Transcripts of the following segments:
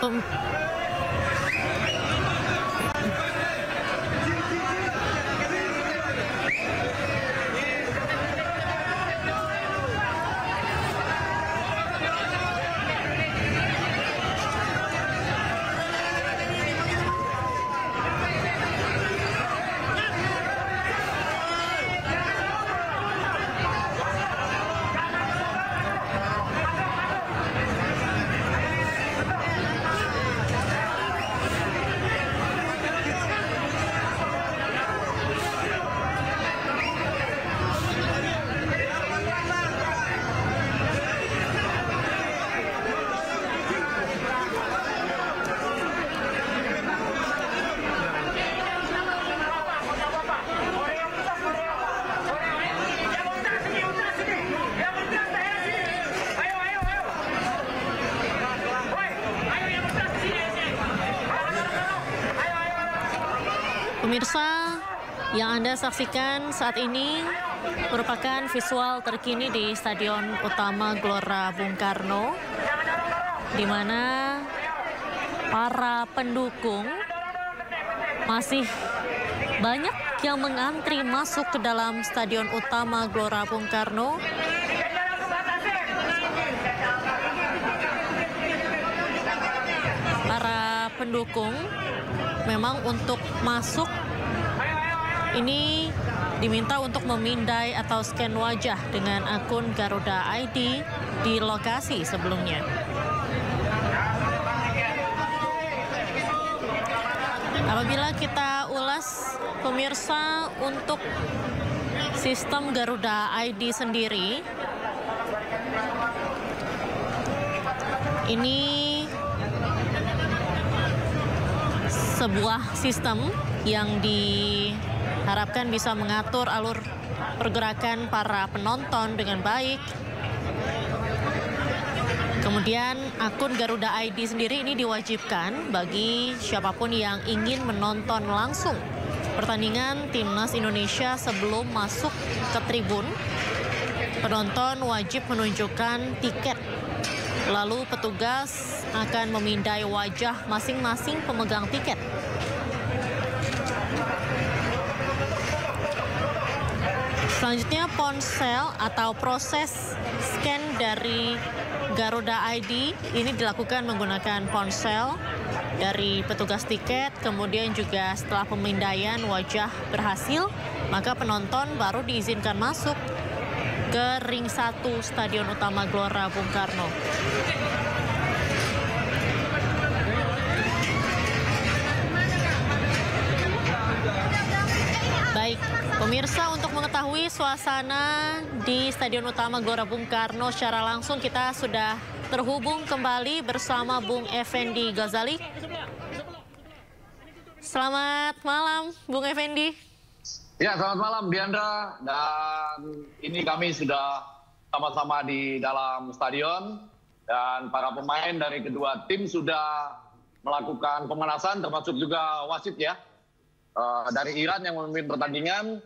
Pem- Pemirsa, yang Anda saksikan saat ini merupakan visual terkini di Stadion Utama Gelora Bung Karno, di mana para pendukung masih banyak yang mengantri masuk ke dalam Stadion Utama Gelora Bung Karno. Para pendukung memang untuk masuk ini diminta untuk memindai atau scan wajah dengan akun Garuda ID di lokasi sebelumnya. Apabila kita ulas, pemirsa, untuk sistem Garuda ID sendiri, ini sebuah sistem yang diharapkan bisa mengatur alur pergerakan para penonton dengan baik. Kemudian akun Garuda ID sendiri ini diwajibkan bagi siapapun yang ingin menonton langsung pertandingan Timnas Indonesia sebelum masuk ke tribun. Penonton wajib menunjukkan tiket. Lalu petugas akan memindai wajah masing-masing pemegang tiket. Selanjutnya ponsel atau proses scan dari Garuda ID ini dilakukan menggunakan ponsel dari petugas tiket. Kemudian juga setelah pemindaian wajah berhasil, maka penonton baru diizinkan masuk ke ring 1 Stadion Utama Gelora Bung Karno. Baik, pemirsa, untuk mengetahui suasana di Stadion Utama Gelora Bung Karno secara langsung, kita sudah terhubung kembali bersama Bung Effendi Ghazali. Selamat malam, Bung Effendi. Ya, selamat malam Diandra, dan ini kami sudah sama-sama di dalam stadion dan para pemain dari kedua tim sudah melakukan pemanasan, termasuk juga wasit ya, dari Iran yang memimpin pertandingan.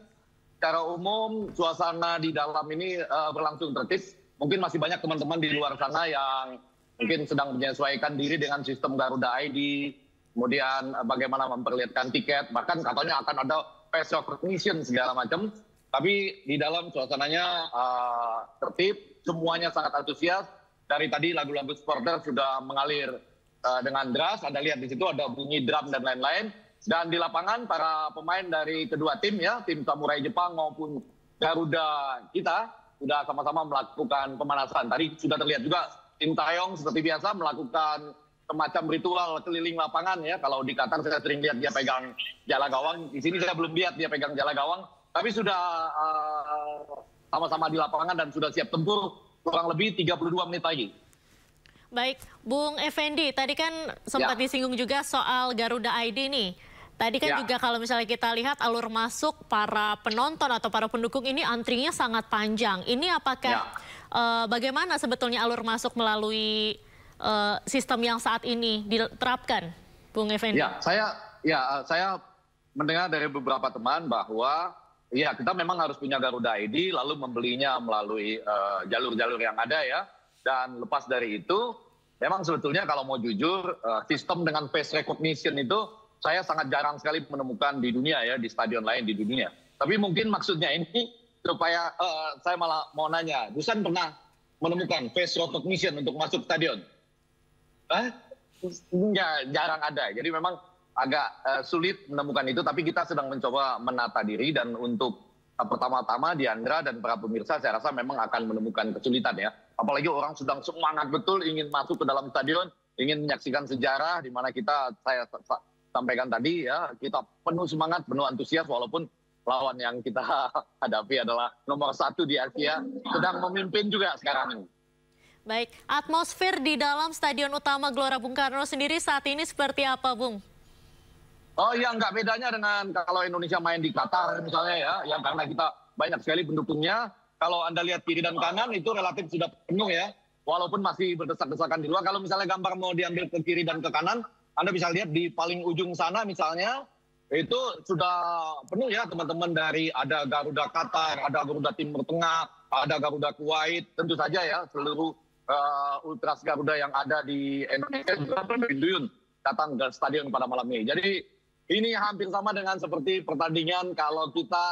Secara umum suasana di dalam ini berlangsung tertib. Mungkin masih banyak teman-teman di luar sana yang mungkin sedang menyesuaikan diri dengan sistem Garuda ID, kemudian bagaimana memperlihatkan tiket, bahkan katanya akan ada face recognition segala macam. Tapi di dalam suasananya tertib, semuanya sangat antusias. Dari tadi lagu-lagu supporter sudah mengalir dengan deras. Anda lihat di situ ada bunyi drum dan lain-lain. Dan di lapangan para pemain dari kedua tim ya, tim Samurai Jepang maupun Garuda kita sudah sama-sama melakukan pemanasan. Tadi sudah terlihat juga Tim Taeyong seperti biasa melakukan semacam ritual keliling lapangan ya. Kalau di Qatar saya sering lihat dia pegang jala gawang. Di sini saya belum lihat dia pegang jala gawang. Tapi sudah sama-sama di lapangan dan sudah siap tempur kurang lebih 32 menit lagi. Baik, Bung Effendi, tadi kan sempat disinggung juga soal Garuda ID nih. Tadi kan juga kalau misalnya kita lihat alur masuk para penonton atau para pendukung ini antrinya sangat panjang. Ini apakah bagaimana sebetulnya alur masuk melalui sistem yang saat ini diterapkan, Bung Effendi? Ya, saya mendengar dari beberapa teman bahwa ya kita memang harus punya Garuda ID, lalu membelinya melalui jalur-jalur yang ada ya. Dan lepas dari itu, memang sebetulnya kalau mau jujur, sistem dengan face recognition itu saya sangat jarang sekali menemukan di dunia ya, di stadion lain di dunia. Tapi mungkin maksudnya ini supaya saya malah mau nanya, Dusan pernah menemukan face recognition untuk masuk stadion? Jarang ada. Jadi memang agak sulit menemukan itu, tapi kita sedang mencoba menata diri dan untuk pertama-tama Diandra dan para pemirsa saya rasa memang akan menemukan kesulitan ya. Apalagi orang sedang semangat betul ingin masuk ke dalam stadion, ingin menyaksikan sejarah di mana saya sampaikan tadi ya, kita penuh semangat, penuh antusias walaupun lawan yang kita hadapi adalah nomor 1 di Asia, sedang memimpin juga sekarang ini. Baik, atmosfer di dalam Stadion Utama Gelora Bung Karno sendiri saat ini seperti apa, Bung? Oh iya, nggak bedanya dengan kalau Indonesia main di Qatar misalnya ya, yang karena kita banyak sekali pendukungnya. Kalau Anda lihat kiri dan kanan itu relatif sudah penuh ya, walaupun masih berdesak-desakan di luar. Kalau misalnya gambar mau diambil ke kiri dan ke kanan, Anda bisa lihat di paling ujung sana misalnya, itu sudah penuh ya teman-teman dari ada Garuda Qatar, ada Garuda Timur Tengah, ada Garuda Kuwait, tentu saja ya seluruh Ultras Garuda yang ada di Indonesia juga berduyun datang ke stadion pada malam ini. Jadi ini hampir sama dengan seperti pertandingan kalau kita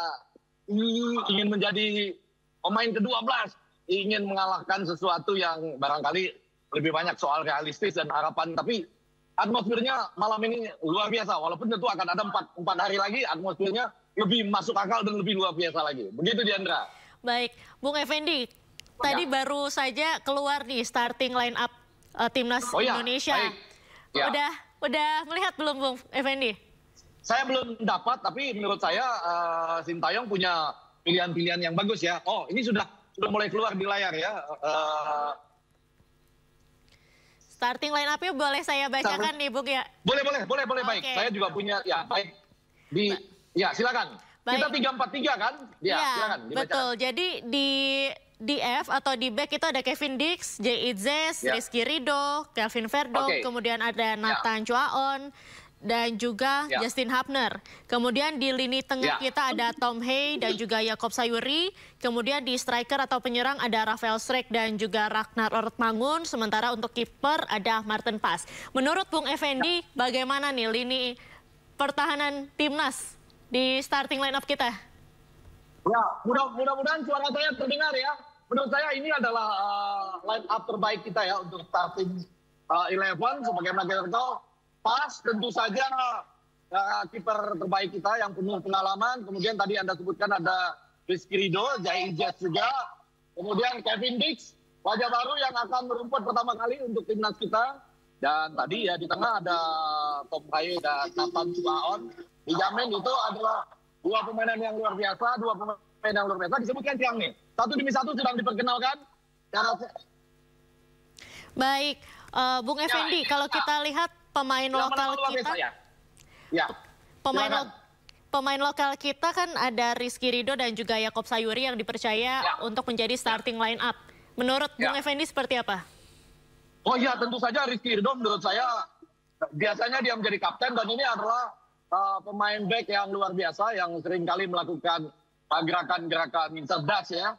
ingin menjadi pemain ke-12, ingin mengalahkan sesuatu yang barangkali lebih banyak soal realistis dan harapan. Tapi atmosfernya malam ini luar biasa. Walaupun tentu akan ada 4 hari lagi, atmosfernya lebih masuk akal dan lebih luar biasa lagi. Begitu Diandra. Baik, Bung Effendi, tadi baru saja keluar nih starting line up timnas Indonesia. Baik. Ya. Udah melihat belum, Bung Effendi? Saya belum dapat, tapi menurut saya Sintayong punya pilihan-pilihan yang bagus ya. Oh, ini sudah mulai keluar di layar ya. Starting line up-nya boleh saya bacakan nih, Bung ya? Boleh baik. Saya juga punya ya baik. Ya silakan. Baik. Kita 3-4-3 kan? Ya, silakan dibacakan. Betul. Jadi di F atau di back itu ada Kevin Dix, Jay Itzes, Rizky Ridho, Kelvin Verdong, kemudian ada Nathan Chuaon, dan juga Justin Hapner. Kemudian di lini tengah kita ada Tom Hey dan juga Yakob Sayuri. Kemudian di striker atau penyerang ada Rafael Strijk dan juga Ragnar Ortmangun. Sementara untuk kiper ada Martin Pas. Menurut Bung Effendi, bagaimana nih lini pertahanan timnas di starting line up kita? Ya, mudah-mudahan suara saya terdengar ya. Menurut saya ini adalah line up terbaik kita ya untuk starting 11 sebagaimana kita tahu. Pas tentu saja kiper terbaik kita yang penuh pengalaman. Kemudian tadi Anda sebutkan ada Rizky Ridho, Jay Itzes juga. Kemudian Kevin Dix, wajah baru yang akan merumput pertama kali untuk timnas kita. Dan tadi ya di tengah ada Tom Haye dan Nathan Chuaon. Dijamin itu adalah dua pemain yang luar biasa, disebutkan siang nih. Satu demi satu sedang diperkenalkan. Baik, Bung Effendi, kalau kita lihat pemain lokal kita, pemain lokal kita kan ada Rizky Ridho dan juga Yakob Sayuri yang dipercaya untuk menjadi starting line up. Menurut Bung Effendi seperti apa? Oh iya, tentu saja Rizky Ridho menurut saya biasanya dia menjadi kapten dan ini adalah pemain back yang luar biasa yang seringkali melakukan gerakan-gerakan cerdas ya.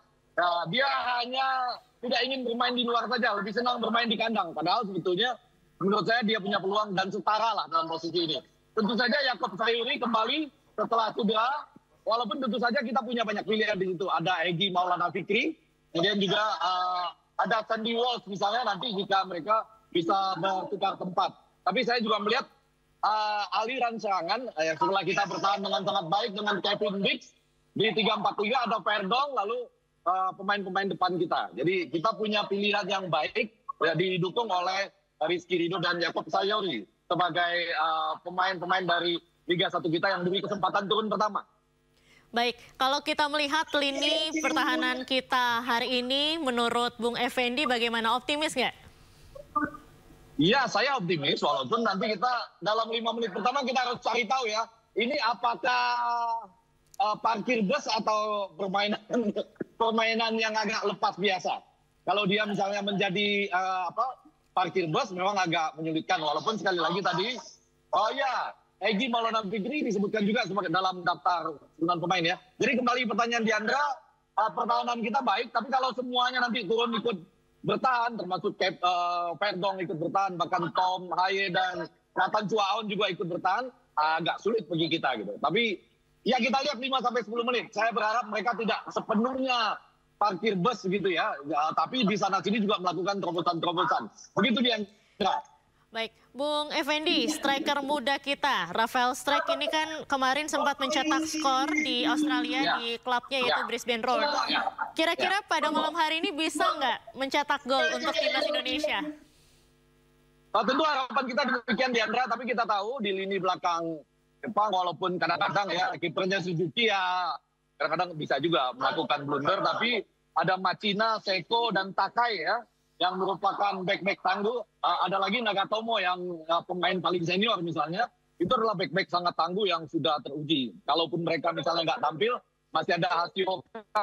Dia hanya tidak ingin bermain di luar saja, lebih senang bermain di kandang. Padahal sebetulnya menurut saya dia punya peluang dan setara lah dalam posisi ini. Tentu saja Yakob Sayuri kembali setelah cedera. Walaupun tentu saja kita punya banyak pilihan di situ. Ada Egy Maulana Fikri, kemudian juga ada Sandy Walsh misalnya nanti jika mereka bisa bertukar tempat. Tapi saya juga melihat aliran serangan setelah kita bertahan dengan sangat baik dengan Kevin Dix di 3-4-3 ada Verdong lalu pemain-pemain depan kita. Jadi kita punya pilihan yang baik didukung oleh Rizky Ridho dan Yakob Sayuri sebagai pemain-pemain dari Liga 1 kita yang diberi kesempatan turun pertama. Baik, kalau kita melihat lini pertahanan kita hari ini, menurut Bung Effendi bagaimana, optimis nggak? Iya, saya optimis walaupun nanti kita dalam 5 menit pertama kita harus cari tahu ya, ini apakah parkir bus atau permainan yang agak lepas biasa. Kalau dia misalnya menjadi parkir bus memang agak menyulitkan walaupun sekali lagi tadi Egy Maulana Fikri disebutkan juga sebagai dalam daftar dengan pemain ya. Jadi kembali pertanyaan Diandra, pertahanan kita baik tapi kalau semuanya nanti turun ikut bertahan, termasuk Verdong ikut bertahan, bahkan Tom Haye dan Nathan Chuaon juga ikut bertahan, agak sulit bagi kita gitu. Tapi ya kita lihat 5-10 menit. Saya berharap mereka tidak sepenuhnya parkir bus gitu ya, tapi di sana sini juga melakukan terobosan-terobosan. Begitu dia. Baik, Bung Effendi, striker muda kita, Rafael Strijk ini kan kemarin sempat mencetak skor di Australia di klubnya yaitu Brisbane Roar. Kira-kira pada malam hari ini bisa nggak mencetak gol untuk timnas Indonesia? Tentu harapan kita demikian Diandra, tapi kita tahu di lini belakang Jepang walaupun kadang-kadang ya kipernya Suzuki ya kadang-kadang bisa juga melakukan blunder, tapi ada Machina, Seko dan Takai ya yang merupakan back-back tangguh. Ada lagi Nagatomo yang pemain paling senior misalnya, itu adalah back-back sangat tangguh yang sudah teruji. Kalaupun mereka misalnya nggak tampil, masih ada Hashioka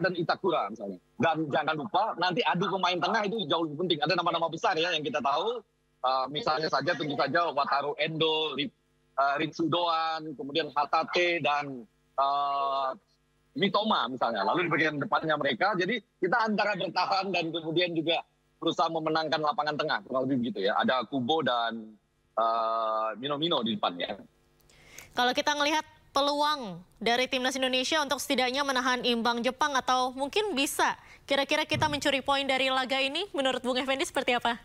dan Itakura misalnya. Dan jangan lupa nanti adu pemain tengah itu jauh lebih penting. Ada nama-nama besar ya yang kita tahu, misalnya saja tentu saja Wataru Endo, Ritsudoan, kemudian Hatate dan Mitoma misalnya. Lalu di bagian depannya mereka, jadi kita antara bertahan dan kemudian juga berusaha memenangkan lapangan tengah, kurang lebih begitu ya. Ada Kubo dan Mino di depannya. Kalau kita ngelihat peluang dari timnas Indonesia untuk setidaknya menahan imbang Jepang atau mungkin bisa, kira-kira kita mencuri poin dari laga ini, menurut Bung Effendi seperti apa?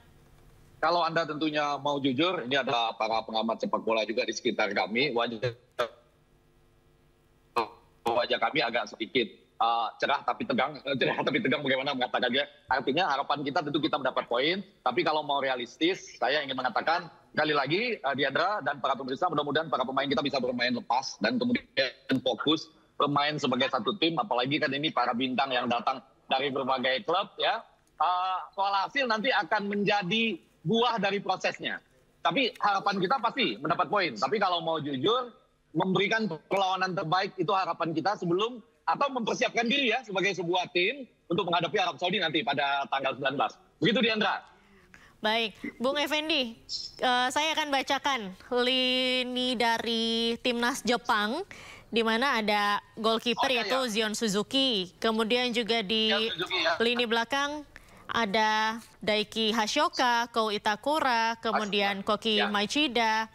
Kalau Anda tentunya mau jujur, ini ada para pengamat sepak bola juga di sekitar kami. Wajah kami agak sedikit cerah tapi tegang bagaimana mengatakannya. Artinya harapan kita tentu kita mendapat poin, tapi kalau mau realistis, saya ingin mengatakan sekali lagi Diandra dan para pemirsa, mudah-mudahan para pemain kita bisa bermain lepas dan kemudian fokus bermain sebagai satu tim, apalagi kan ini para bintang yang datang dari berbagai klub ya. Soal hasil nanti akan menjadi buah dari prosesnya. Tapi harapan kita pasti mendapat poin. Tapi kalau mau jujur, memberikan perlawanan terbaik itu harapan kita sebelum atau mempersiapkan diri ya sebagai sebuah tim untuk menghadapi Arab Saudi nanti pada tanggal 19. Begitu Diandra. Baik, Bung Effendi, saya akan bacakan lini dari timnas Jepang, di mana ada goalkeeper yaitu Zion Suzuki, kemudian juga di lini belakang ada Daiki Hashioka, Kou Itakura, kemudian Koki Machida.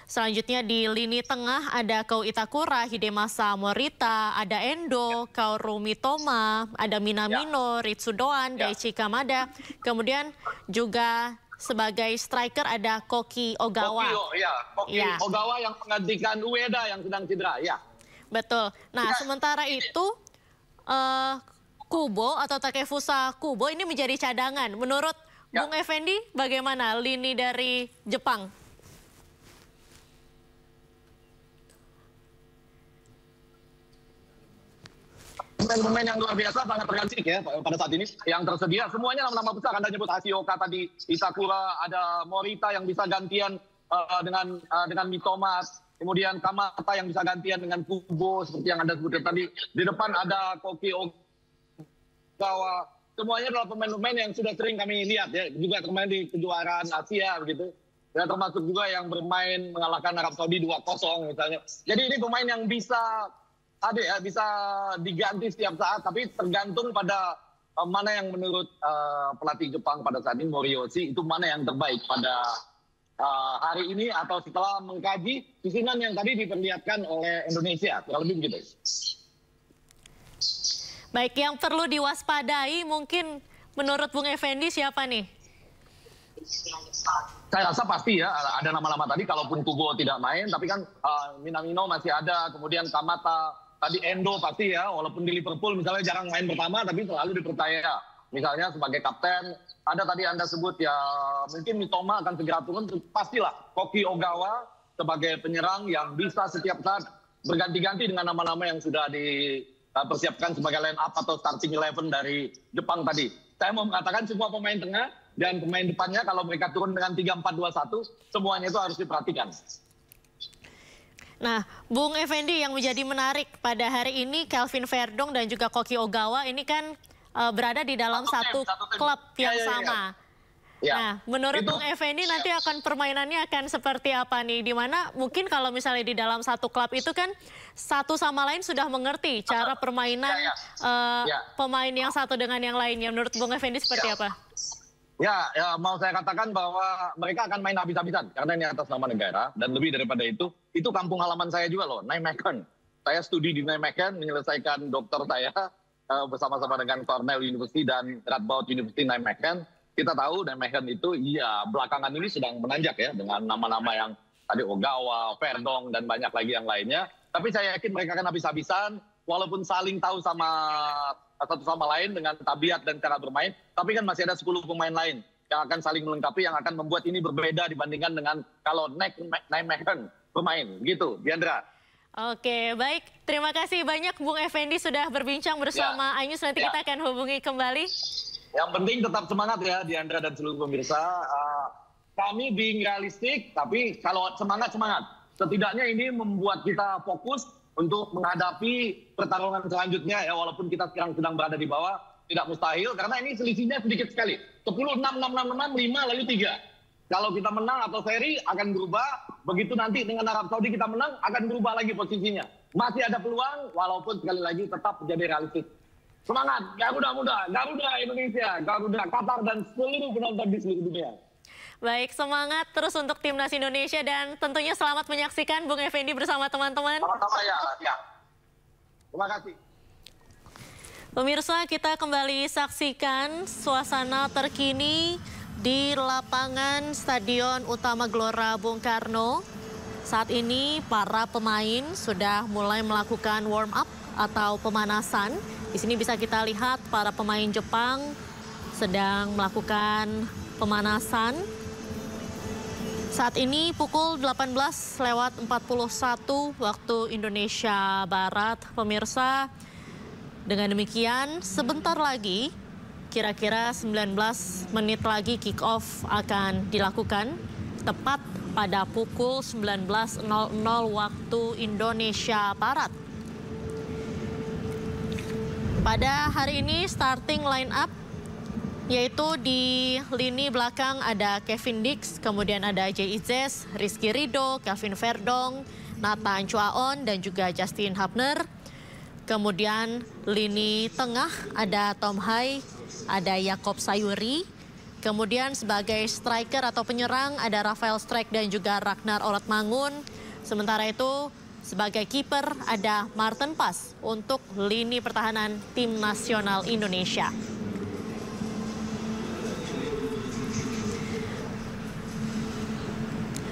Selanjutnya di lini tengah ada Kou Itakura, Hidemasa Morita, ada Endo, Kaoru Mitoma, ada Minamino, Ritsudoan, Daichi Kamada. Kemudian juga sebagai striker ada Koki Ogawa. Koki Ogawa yang menggantikan Ueda yang sedang cedera, ya. Betul. Nah, sementara itu Kubo atau Takefusa Kubo ini menjadi cadangan. Menurut Bung Effendi, bagaimana lini dari Jepang? Pemain-pemain yang luar biasa sangat tergantung ya pada saat ini yang tersedia. Semuanya nama-nama besar. Anda nyebut Hashioka tadi, Itakura, ada Morita yang bisa gantian dengan Mitoma, kemudian Kamata yang bisa gantian dengan Kubo seperti yang Anda sebutkan tadi. Di depan ada Koki Ogawa. Semuanya adalah pemain-pemain yang sudah sering kami lihat ya, juga bermain di kejuaraan Asia begitu. Ya, termasuk juga yang bermain mengalahkan Arab Saudi 2-0 misalnya. Jadi ini pemain yang bisa bisa diganti setiap saat, tapi tergantung pada mana yang menurut pelatih Jepang pada saat ini, Moriyoshi, itu mana yang terbaik pada hari ini atau setelah mengkaji susunan yang tadi diperlihatkan oleh Indonesia. Kurang lebih begitu. Baik, yang perlu diwaspadai mungkin menurut Bung Effendi siapa nih? Saya rasa pasti ya, ada nama-nama tadi, kalaupun Kubo tidak main, tapi kan Minamino masih ada, kemudian Kamata, tadi Endo pasti ya, walaupun di Liverpool misalnya jarang main pertama, tapi selalu dipercaya. Misalnya sebagai kapten, ada tadi Anda sebut ya, mungkin Mitoma akan segera turun, pastilah Koki Ogawa sebagai penyerang yang bisa setiap saat berganti-ganti dengan nama-nama yang sudah dipersiapkan sebagai line up atau starting 11 dari Jepang tadi. Saya mau mengatakan semua pemain tengah dan pemain depannya kalau mereka turun dengan 3-4-2-1, semuanya itu harus diperhatikan. Nah, Bung Effendi, yang menjadi menarik pada hari ini Kelvin Verdong dan juga Koki Ogawa ini kan berada di dalam satu klub yang sama. Ya. Nah, menurut Bung Effendi nanti akan permainannya akan seperti apa nih? Di mana mungkin kalau misalnya di dalam satu klub itu kan satu sama lain sudah mengerti cara permainan pemain yang satu dengan yang lainnya. Menurut Bung Effendi seperti apa? Ya, mau saya katakan bahwa mereka akan main habis-habisan karena ini atas nama negara dan lebih daripada itu kampung halaman saya juga loh, Nijmegen. Saya studi di Nijmegen, menyelesaikan doktor saya bersama-sama dengan Cornell University dan Radboud University Nijmegen. Kita tahu Nijmegen itu belakangan ini sedang menanjak ya dengan nama-nama yang tadi Ogawa, Verdong dan banyak lagi yang lainnya. Tapi saya yakin mereka akan habis-habisan walaupun saling tahu sama satu sama lain dengan tabiat dan cara bermain, tapi kan masih ada 10 pemain lain yang akan saling melengkapi, yang akan membuat ini berbeda dibandingkan dengan kalau Nijmegen bermain. Gitu, Diandra. Oke, baik. Terima kasih banyak Bung Effendi sudah berbincang bersama Ainus. Nanti kita akan hubungi kembali. Yang penting tetap semangat ya, Diandra dan seluruh pemirsa. Kami being realistik, tapi kalau semangat. Setidaknya ini membuat kita fokus untuk menghadapi pertarungan selanjutnya ya, walaupun kita sekarang sedang berada di bawah, tidak mustahil karena ini selisihnya sedikit sekali. 10, 6, 5 lalu 3. Kalau kita menang atau seri akan berubah, begitu nanti dengan Arab Saudi kita menang akan berubah lagi posisinya. Masih ada peluang walaupun sekali lagi tetap menjadi realistis. Semangat Garuda Muda, Garuda Indonesia, Garuda Qatar dan seluruh penonton di seluruh dunia. Baik, semangat terus untuk Timnas Indonesia dan tentunya selamat menyaksikan Bung Effendi bersama teman-teman. Sama-sama ya. Terima kasih. Pemirsa, kita kembali saksikan suasana terkini di lapangan Stadion Utama Gelora Bung Karno. Saat ini para pemain sudah mulai melakukan warm up atau pemanasan. Di sini bisa kita lihat para pemain Jepang sedang melakukan pemanasan. Saat ini pukul 18:41 waktu Indonesia Barat. Pemirsa, dengan demikian sebentar lagi, kira-kira 19 menit lagi kick off akan dilakukan. Tepat pada pukul 19.00 waktu Indonesia Barat. Pada hari ini starting line up yaitu di lini belakang ada Kevin Dix, kemudian ada Jay Izes, Rizky Ridho, Kelvin Verdong, Nathan Chuaon, dan juga Justin Hubner. Kemudian lini tengah ada Tom Hai, ada Yakob Sayuri. Kemudian sebagai striker atau penyerang ada Rafael Strijk dan juga Ragnar Oratmangun. Sementara itu sebagai kiper ada Marten Pas untuk lini pertahanan tim nasional Indonesia.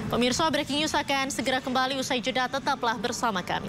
Pemirsa, breaking news akan segera kembali usai jeda, tetaplah bersama kami.